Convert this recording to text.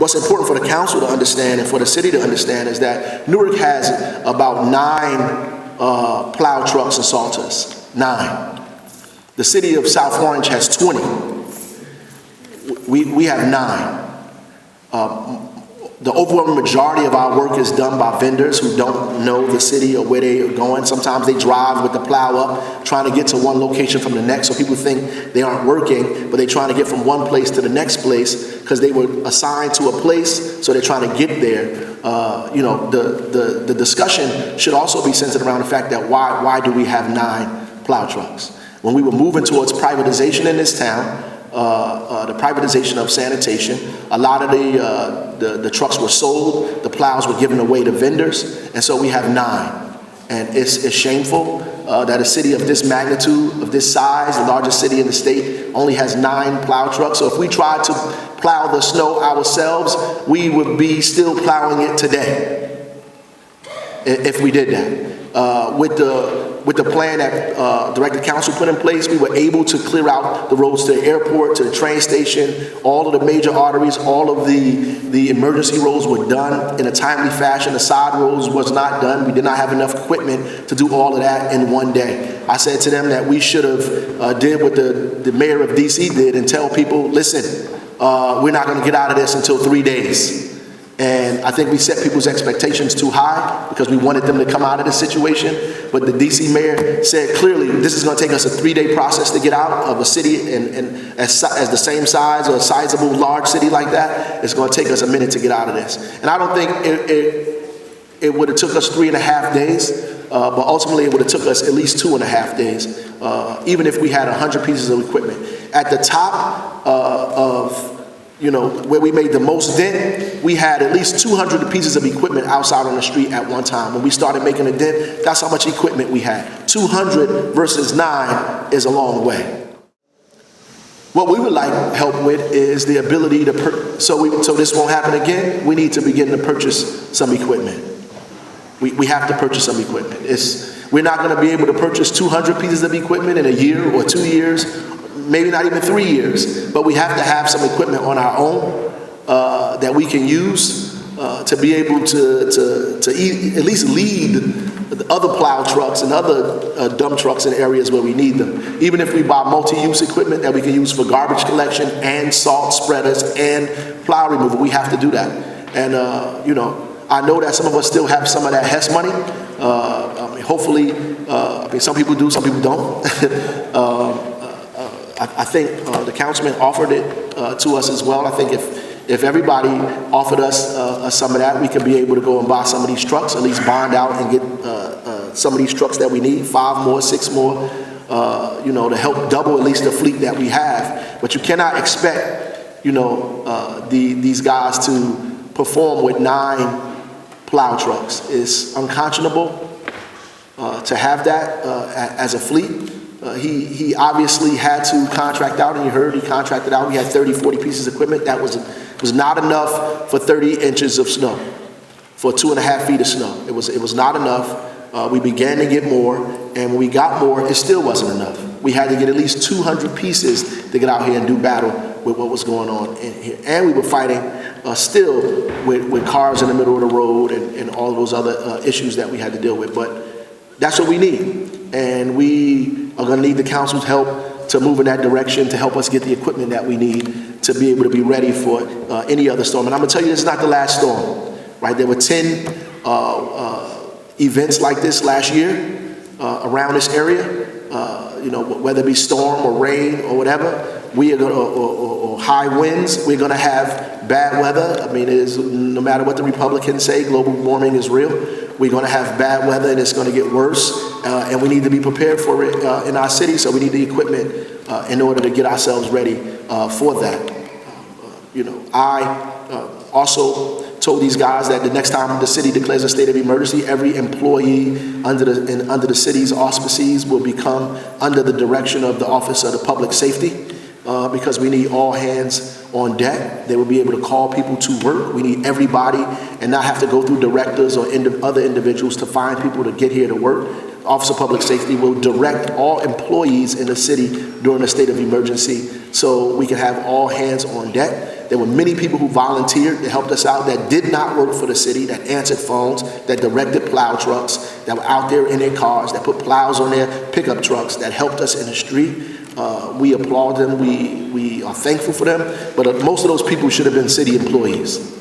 what's important for the council to understand and for the city to understand is that Newark has about 9 plow trucks and salters. 9. The city of South Orange has 20. We have 9. The overwhelming majority of our work is done by vendors who don't know the city or where they are going. Sometimes they drive with the plow up, trying to get to one location from the next, so people think they aren't working, but they're trying to get from one place to the next place because they were assigned to a place, so they're trying to get there. The discussion should also be centered around the fact that why do we have 9 plow trucks? When we were moving towards privatization in this town, the privatization of sanitation, a lot of the trucks were sold, the plows were given away to vendors, and so we have 9. And it's shameful that a city of this magnitude, of this size, the largest city in the state, only has 9 plow trucks. So if we tried to plow the snow ourselves, we would be still plowing it today if we did that. With the plan that Director Council put in place, we were able to clear out the roads to the airport, to the train station, all of the major arteries, all of the emergency roads were done in a timely fashion. The side roads was not done. We did not have enough equipment to do all of that in one day. I said to them that we should have did what the mayor of DC did and tell people, listen, we're not going to get out of this until 3 days. And I think we set people's expectations too high because we wanted them to come out of this situation. But the DC mayor said clearly, this is going to take us a 3-day process to get out of a city, and as the same size or a sizable large city like that, it's going to take us a minute to get out of this. And I don't think it would have took us 3.5 days, but ultimately it would have took us at least 2.5 days, even if we had 100 pieces of equipment. At the top of where we made the most dent, we had at least 200 pieces of equipment outside on the street at one time. When we started making a dent, that's how much equipment we had. 200 versus 9 is a long way. What we would like help with is the ability to, so this won't happen again, we need to begin to purchase some equipment. We have to purchase some equipment. We're not going to be able to purchase 200 pieces of equipment in a year or 2 years, maybe not even 3 years, but we have to have some equipment on our own that we can use to be able to at least lead the other plow trucks and other dump trucks in areas where we need them. Even if we buy multi-use equipment that we can use for garbage collection and salt spreaders and plow removal, we have to do that. And I know that some of us still have some of that HES money. Hopefully, some people do, some people don't. I think the councilman offered it to us as well. I think if everybody offered us some of that, we could be able to go and buy some of these trucks, at least bond out and get some of these trucks that we need, 5 more, 6 more, to help double at least the fleet that we have. But you cannot expect, these guys to perform with 9 plow trucks. It's unconscionable to have that as a fleet. He obviously had to contract out, and you heard he contracted out. We had 30, 40 pieces of equipment. That was not enough for 30 inches of snow, for 2.5 feet of snow. It was not enough. We began to get more, and when we got more, it still wasn't enough. We had to get at least 200 pieces to get out here and do battle with what was going on in here. And we were fighting still with cars in the middle of the road and all of those other issues that we had to deal with. But that's what we need. And we are going to need the council's help to move in that direction to help us get the equipment that we need to be able to be ready for any other storm. And I'm going to tell you, this is not the last storm, right? There were 10 events like this last year around this area, whether it be storm or rain or whatever. We are going to, or high winds, we're going to have bad weather. I mean, no matter what the Republicans say, global warming is real. We're going to have bad weather, and it's going to get worse, and we need to be prepared for it in our city, so we need the equipment in order to get ourselves ready for that. I also told these guys that the next time the city declares a state of emergency, every employee under the city's auspices will become under the direction of the Office of the Public Safety, because we need all hands on deck. They will be able to call people to work. We need everybody and not have to go through directors or other individuals to find people to get here to work. The Office of Public Safety will direct all employees in the city during a state of emergency so we can have all hands on deck. There were many people who volunteered, that helped us out, that did not work for the city, that answered phones, that directed plow trucks, that were out there in their cars, that put plows on their pickup trucks, that helped us in the street. We applaud them, we are thankful for them, but most of those people should have been city employees.